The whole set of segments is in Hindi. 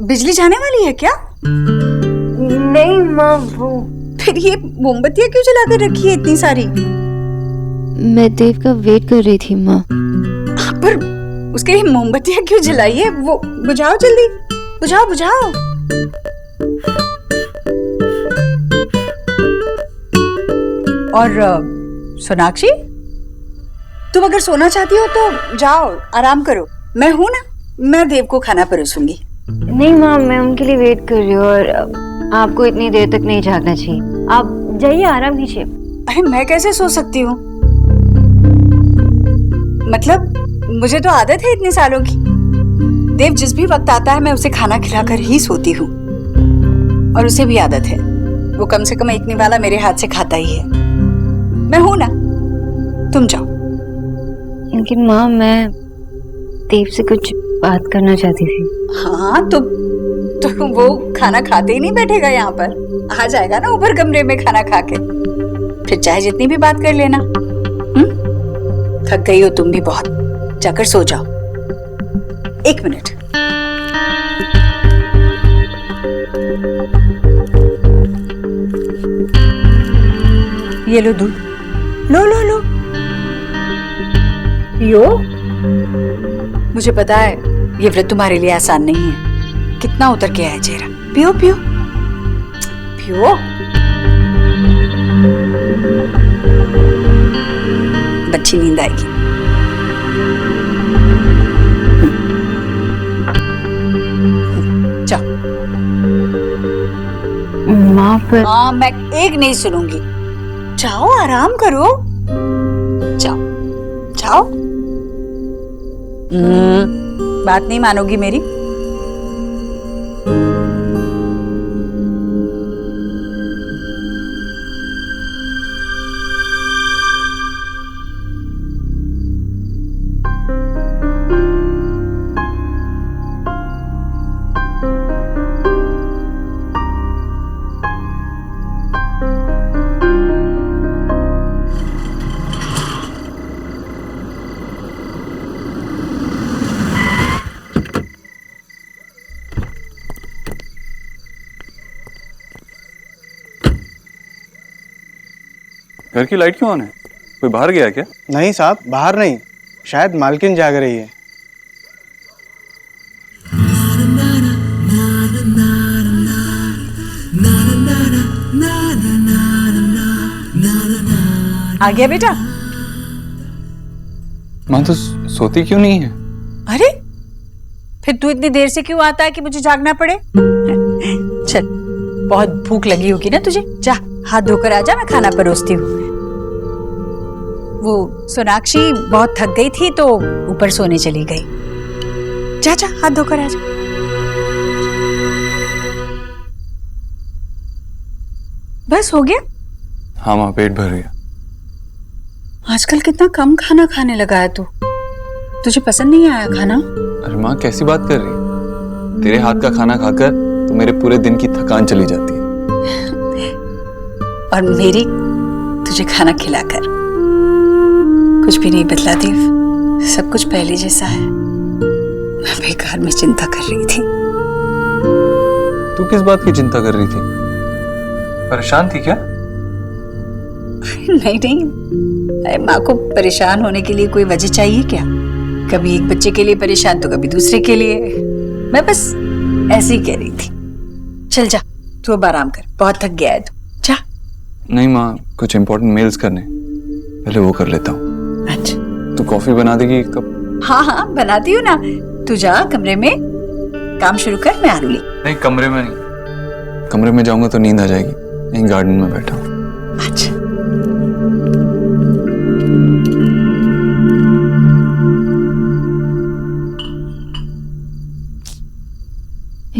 बिजली जाने वाली है क्या? नहीं माँ, वो फिर ये मोमबत्तियां क्यों जला कर रखी है इतनी सारी? मैं देव का वेट कर रही थी माँ। पर उसके लिए मोमबत्तियां क्यों जलाई है? वो बुझाओ जल्दी, बुझाओ बुझाओ। और सोनाक्षी, तुम अगर सोना चाहती हो तो जाओ आराम करो, मैं हूं ना, मैं देव को खाना परोसूंगी। नहीं माँ, मैं उनके लिए वेट कर रही हूँ और आपको इतनी देर तक नहीं जागना चाहिए। आप जाइए, आराम कीजिए। अरे मैं कैसे सो सकती हूँ? मतलब मुझे तो आदत है इतने सालों की। देव जिस भी वक्त आता है मैं उसे खाना खिलाकर ही सोती हूँ, और उसे भी आदत है। वो कम से कम एक निवाला मेरे हाथ से खाता ही है। मैं हूं ना, तुम जाओ। लेकिन माँ, मैं देव से कुछ बात करना चाहती थी। हाँ तो वो खाना खाते ही नहीं बैठेगा यहाँ पर, आ जाएगा ना ऊपर कमरे में खाना खा के, फिर चाहे जितनी भी बात कर लेना। थक गई हो तुम भी बहुत, जाकर सो जाओ। 1 मिनट। ये लो दूध, लो लो लो पियो। मुझे पता है ये व्रत तुम्हारे लिए आसान नहीं है, कितना उतर के आया चेहरा। पियो पियो पियो। अच्छी नींद आएगी। जाओ। माँ पर हाँ, मैं एक नहीं सुनूंगी। जाओ आराम करो, जाओ जाओ। बात नहीं मानोगी मेरी? घर की लाइट क्यों ऑन है? कोई बाहर गया क्या? नहीं साहब, बाहर नहीं, शायद मालकिन जाग रही है। आ गया बेटा? माँ तो सोती क्यों नहीं है? अरे फिर तू इतनी देर से क्यों आता है कि मुझे जागना पड़े? चल, बहुत भूख लगी होगी ना तुझे, जा हाथ धोकर आजा, मैं खाना परोसती हूँ। वो सोनाक्षी बहुत थक गई थी तो ऊपर सोने चली गई। जा जा हाथ धोकर आजा। बस हो गया? हाँ माँ, पेट भर गया। आजकल कितना कम खाना खाने लगा है तू, तुझे पसंद नहीं आया खाना? अरे माँ, कैसी बात कर रही है? तेरे हाथ का खाना खाकर तो मेरे पूरे दिन की थकान चली जाती है। और मेरी तुझे खाना खिलाकर कुछ भी नहीं बदला देव, सब कुछ पहले जैसा है। मैं बेकार में चिंता कर रही थी। तू किस बात की चिंता कर रही थी? परेशान थी क्या? नहीं नहीं, अरे माँ को परेशान होने के लिए कोई वजह चाहिए क्या? कभी एक बच्चे के लिए परेशान तो कभी दूसरे के लिए। मैं बस ऐसे ही कह रही थी। चल जा, तू अब आराम कर, बहुत थक गया है तू, जा। नहीं माँ, कुछ इंपॉर्टेंट मेल्स करने, पहले वो कर लेता हूँ। अच्छा, तू कॉफी बना देगी एक कप? हाँ हाँ बनाती हूँ ना। तू जा कमरे में काम शुरू कर, मैं आ लूंगी। नहीं, कमरे में नहीं। कमरे में जाऊंगा तो नींद आ जाएगी, यहीं गार्डन में बैठा हूँ। अच्छा।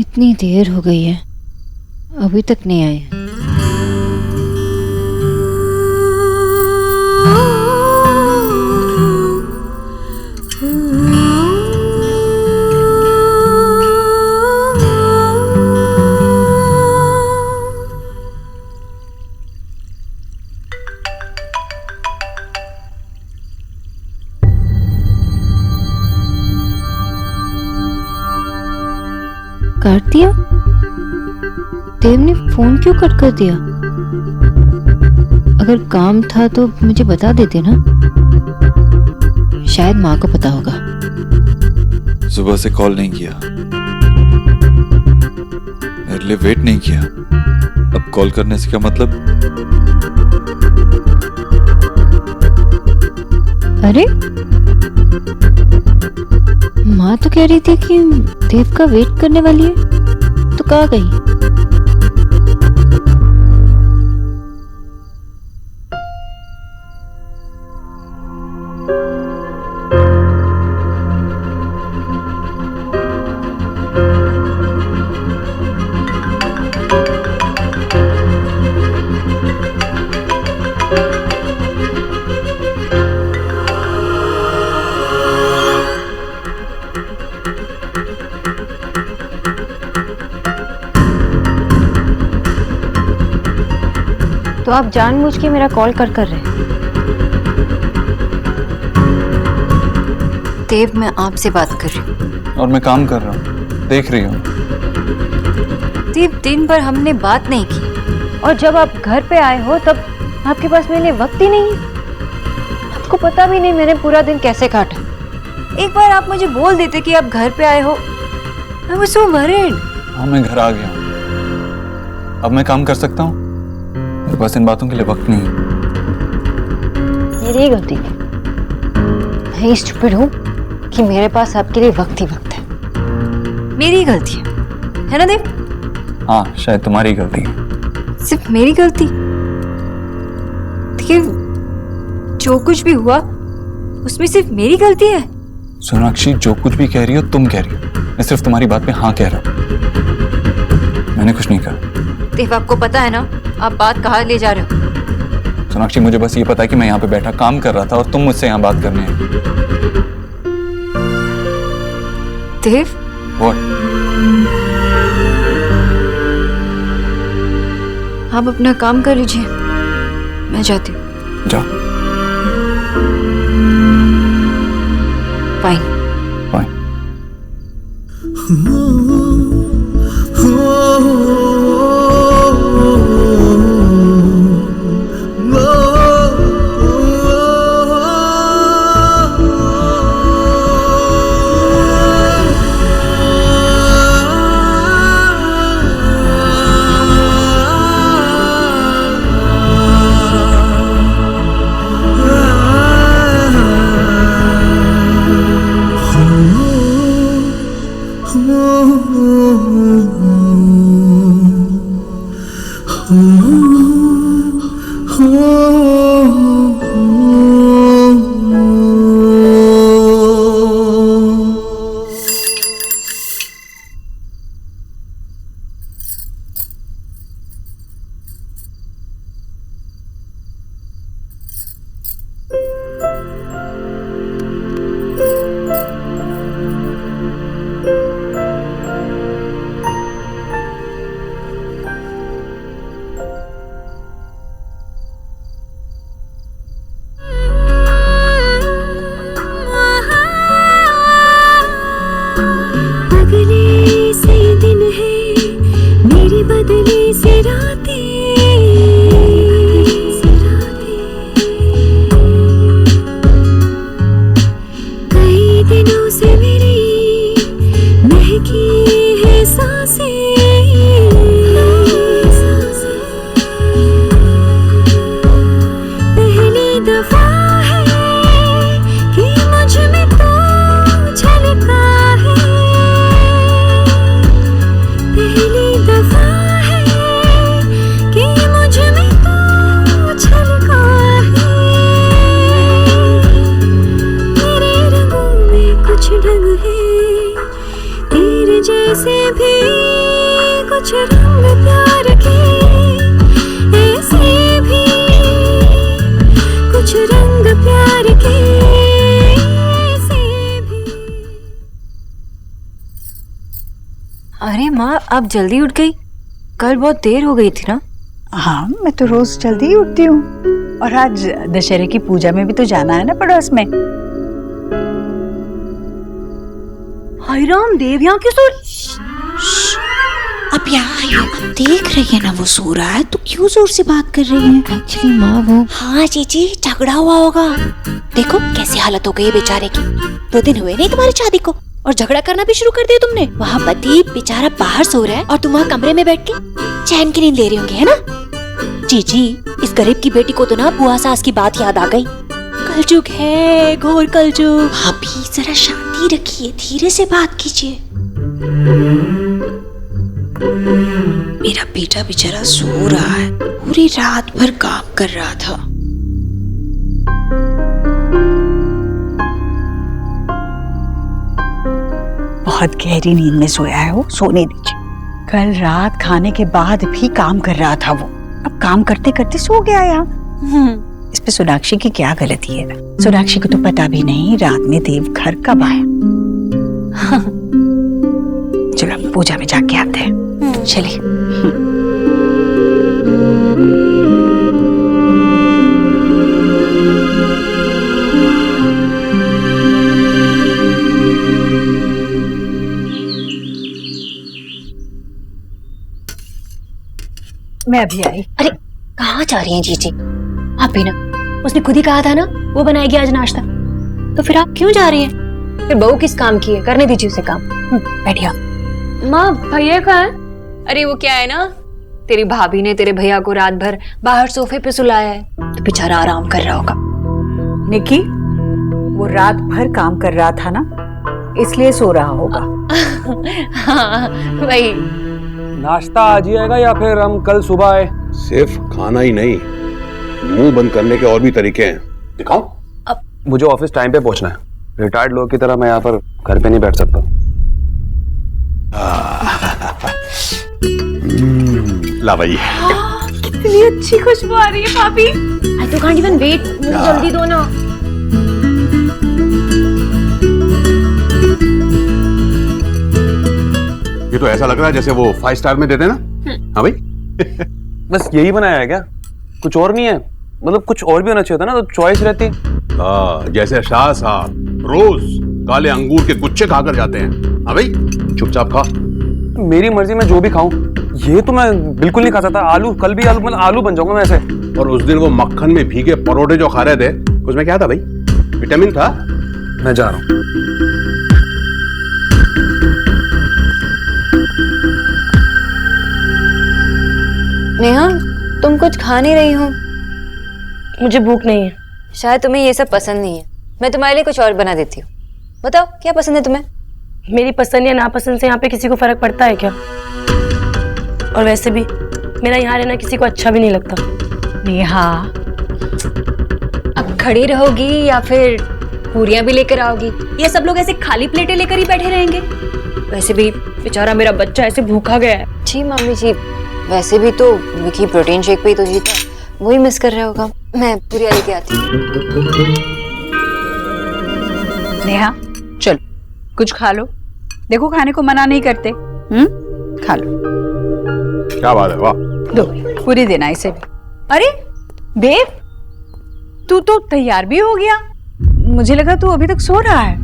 इतनी देर हो गई है, अभी तक नहीं आए। कर दिया? देव ने फोन क्यों कट कर दिया? अगर काम था तो मुझे बता देते ना, शायद माँ को पता होगा। सुबह से कॉल नहीं किया, मेरे लिए वेट नहीं किया, अब कॉल करने से क्या मतलब? अरे माँ तो कह रही थी कि देव का वेट करने वाली है, तो कहाँ गई? तो आप जानबूझ के मेरा कॉल कर रहे हैं? देव, मैं आपसे बात कर रही हूँ। और मैं काम कर रहा हूँ, देख रही हूँ। देव, दिन भर हमने बात नहीं की, और जब आप घर पे आए हो तब आपके पास मेरे लिए वक्त ही नहीं है। आपको पता भी नहीं मैंने पूरा दिन कैसे काटा। एक बार आप मुझे बोल देते कि आप घर पे आए हो। I was so worried। हाँ, मैं घर आ गया हूँ, अब मैं काम कर सकता हूँ। मेरे पास इन बातों के लिए वक्त नहीं। मेरी गलती है, मैं स्टूपिड हूँ कि मेरे पास आपके लिए वक्त ही वक्त है। मेरी गलती है ना देव? हाँ, शायद तुम्हारी गलती है। सिर्फ मेरी गलती? देखिए, जो कुछ भी हुआ उसमें सिर्फ मेरी गलती है। सोनाक्षी, जो कुछ भी कह रही हो तुम कह रही हो, मैं सिर्फ तुम्हारी बात पे हाँ कह रहा हूँ, मैंने कुछ नहीं कहा। देव, आपको पता है ना आप बात कहाँ ले जा रहे हो? सोनाक्षी, मुझे बस ये पता है कि मैं यहाँ पे बैठा काम कर रहा था और तुम मुझसे यहाँ बात करने आई। देव, What? आप अपना काम कर लीजिए, मैं जाती हूँ। जाओ। फाइन। Fine. अरे माँ, आप जल्दी उठ गई? कल बहुत देर हो गई थी ना? हाँ, मैं तो रोज जल्दी ही उठती हूँ, और आज दशहरे की पूजा में भी तो जाना है ना पड़ोस में। हाय राम, देव यहाँ क्यों सो? अब यहाँ आई हो, अब देख रही है ना वो सो रहा है, तो क्यों जोर से बात कर रही है? एक्चुअली माँ वो हाँ चीची, झगड़ा हुआ होगा। देखो कैसी हालत हो गई है बेचारे की। 2 दिन हुए नहीं तुम्हारी शादी को और झगड़ा करना भी शुरू कर दिया तुमने। वहाँ पति बेचारा बाहर सो रहा है और तुम वहाँ कमरे में बैठ के चैन की नींद ले रही होंगी, है ना? जीजी, इस गरीब की बेटी को तो ना बुआ सास की बात याद आ गई। कलजुग है, घोर कलजुग। भाभी जरा शांति रखिए, धीरे से बात कीजिए। मेरा बेटा बेचारा सो रहा है, पूरी रात भर काम कर रहा था। बहुत गहरी नींद में सोया है वो, सोने दीजिए। कल रात खाने के बाद भी काम कर रहा था वो, अब काम करते करते सो गया यहाँ। इस पे सोनाक्षी की क्या गलती है? सोनाक्षी को तो पता भी नहीं रात में देव घर कब आया। चलो पूजा में जाके आते हैं, चलिए। मैं अभी आई। अरे कहाँ जा रही हैं जीजी? आप भी ना, उसने खुद ही कहा था ना वो बनाएगी आज नाश्ता, तो फिर आप क्यों जा रही हैं? फिर बहू किस काम की है, करने दीजिए उसे काम। बैठिए। माँ भैया कहाँ है? अरे वो क्या है ना, तेरी भाभी ने तेरे भैया को रात भर बाहर सोफे पे सुलाया है, तो बेचारा आराम कर रहा होगा। निकी, वो रात भर काम कर रहा था ना, इसलिए सो रहा होगा। हाँ वही। नाश्ता आज ही आएगा या फिर हम कल सुबह आए? सिर्फ खाना ही नहीं, मुंह बंद करने के और भी तरीके हैं। दिखाओ। अब मुझे ऑफिस टाइम पे पहुंचना है। रिटायर्ड लोग की तरह मैं यहाँ पर घर पे नहीं बैठ सकता। ला भाई। कितनी अच्छी खुशबू आ रही है भाभी। आई तो कांट इवन वेट, मुझे जल्दी दो ना। ये तो ऐसा लग रहा है जैसे वो 5 स्टार में देते ना। हाँ भाई। बस यही बनाया है क्या? कुछ और नहीं है? मतलब कुछ और भी होना चाहिए था ना, तो चॉइस रहती। जैसे शाह साहब रोज काले अंगूर के गुच्छे खाकर जाते हैं। हाँ भाई, चुपचाप खा। मेरी मर्जी में जो भी खाऊं, ये तो मैं बिल्कुल नहीं खा सकता। आलू, कल भी आलू, मतलब आलू बन जाऊंगा मैं ऐसे। और उस दिन वो मक्खन में भीगे परोठे जो खा रहे थे, उसमें क्या था भाई? विटामिन था। मैं जा रहा हूं। नेहा, तुम कुछ खा नहीं रही हो? मुझे भूख नहीं है। शायद तुम्हें ये सब पसंद नहीं है, मैं तुम्हारे लिए कुछ और बना देती हूँ। बताओ क्या पसंद है तुम्हें? मेरी पसंद या नापसंद से यहाँ पे किसी को फर्क पड़ता है क्या? और वैसे भी मेरा यहाँ रहना किसी को अच्छा भी नहीं लगता। नेहा, अब खड़ी रहोगी या फिर पूरियां भी लेकर आओगी, या सब लोग ऐसे खाली प्लेटें लेकर ही बैठे रहेंगे? वैसे भी बेचारा मेरा बच्चा ऐसे भूखा गया है। जी मम्मी जी, वैसे भी तो विकी प्रोटीन शेक पे ही तो जीता, वही मिस कर रहा होगा। मैं पूरियां लेके आती हूँ। नेहा चलो कुछ खा लो, देखो खाने को मना नहीं करते। खा लो। क्या बात है, वाह। दो पूरी देना इसे भी। अरे देव, तू तो तैयार भी हो गया, मुझे लगा तू अभी तक सो रहा है।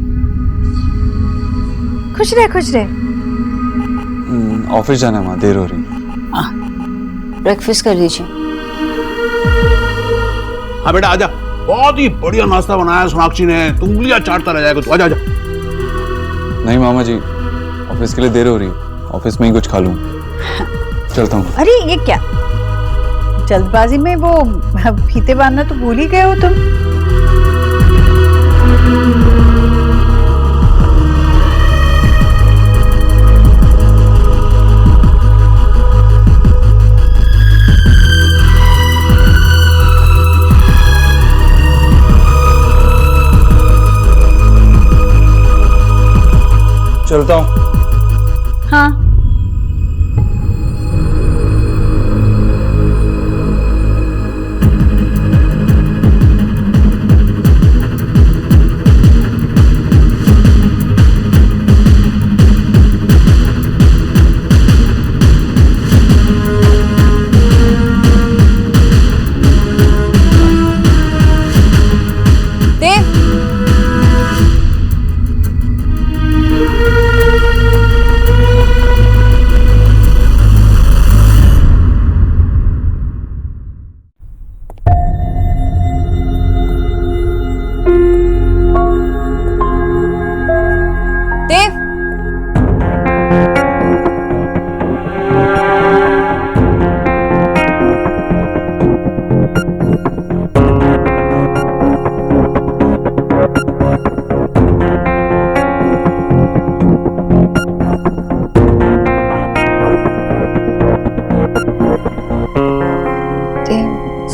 खुश रहे खुश रहे। ऑफिस जाना है माँ, देर हो रही है। ब्रेकफास्ट कर लीजिए। हाँ बेटा आजा, बहुत ही बढ़िया नाश्ता बनाया सोनाक्षी ने, तुम उंगलियां चाटता रह जाएगा। तो आजा आजा। नहीं मामा जी, ऑफिस के लिए देर हो रही है, ऑफिस में ही कुछ खा लूँ। चलता हूँ। अरे ये क्या, जल्दबाजी में वो फीते बांधना तो भूल ही गए हो तुम। चलता हूँ। हाँ देव,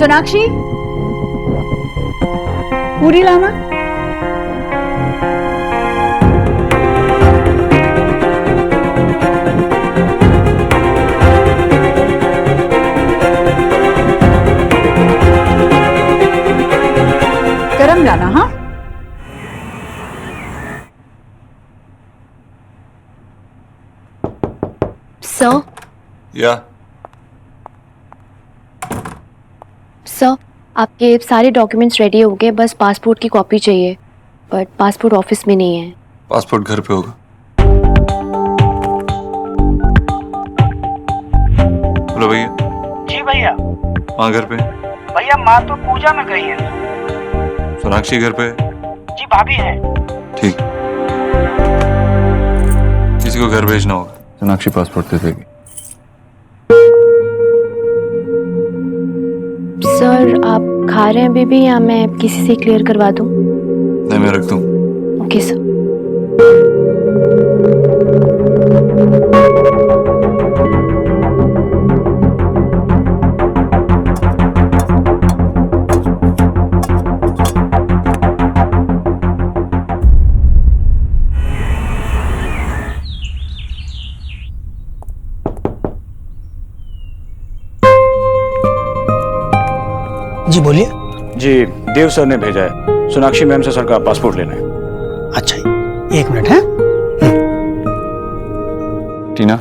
सोनाक्षी, पूरी लाना। गरम लाना। हाँ, सर या सर, आपके सारे डॉक्यूमेंट्स रेडी हो गए, बस पासपोर्ट की कॉपी चाहिए, बट पासपोर्ट ऑफिस में नहीं है। पासपोर्ट घर पे होगा। हेलो भैया। जी भैया। माँ घर पे? भैया माँ तो पूजा में गई है। सोनाक्षी घर पे? जी भाभी है। ठीक, किसी को घर भेजना होगा। सोनाक्षी पासपोर्ट दे देगी। सर, आप खा रहे हैं अभी भी या मैं किसी से क्लियर करवा दूं? नहीं, मैं रख दूं। Okay sir. जी बोलिए। जी, देव सर ने भेजा है सोनाक्षी मैम से सर का पासपोर्ट लेना है। अच्छा, एक मिनट है। टीना,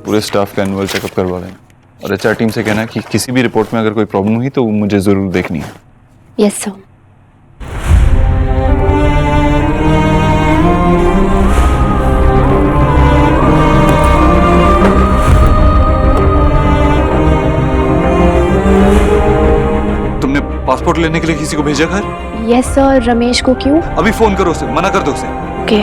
पूरे स्टाफ का एनुअल चेकअप करवा देना और एचआर टीम से कहना है कि किसी भी रिपोर्ट में अगर कोई प्रॉब्लम हुई तो वो मुझे जरूर देखनी है। Yes sir. तुमने पासपोर्ट लेने के लिए किसी को भेजा घर? Yes sir. रमेश को क्यों? अभी फोन करो उसे, मना कर दो उसे। ओके।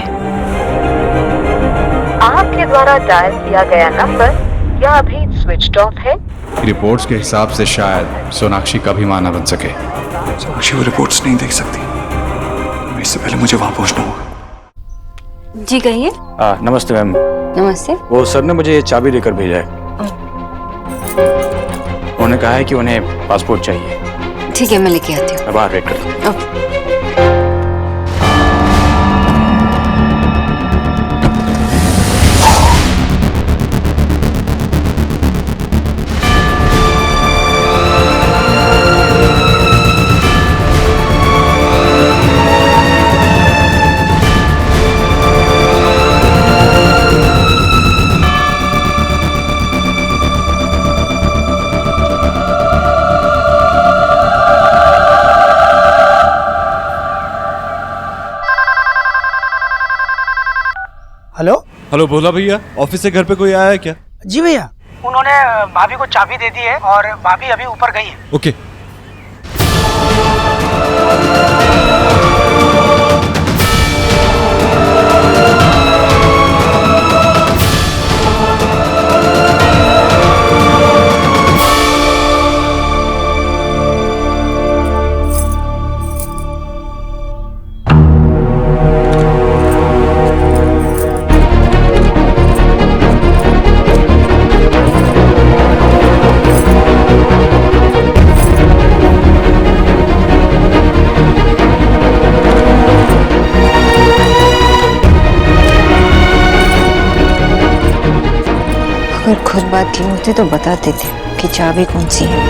आपके द्वारा डायल किया गया नंबर या अभी स्विच ऑफ है। रिपोर्ट्स के हिसाब से शायद सोनाक्षी कभी मां न बन सके। सोनाक्षी वो रिपोर्ट्स नहीं देख सकती। इससे पहले मुझे वहां पहुंचना होगा। जी कहिए। नमस्ते मैम। नमस्ते। वो सर ने मुझे ये चाबी देकर भेजा है। उन्होंने कहा है कि उन्हें पासपोर्ट चाहिए। ठीक है, मैं लेके आती हूँ। मैं बाहर वेट करता हूँ। हेलो। हेलो, भोला भैया, ऑफिस से घर पे कोई आया है क्या? जी भैया, उन्होंने भाभी को चाबी दे दी है और भाभी अभी ऊपर गई है। ओके। अगर खुद बात की होती तो बताते थे कि चाबी कौन सी है।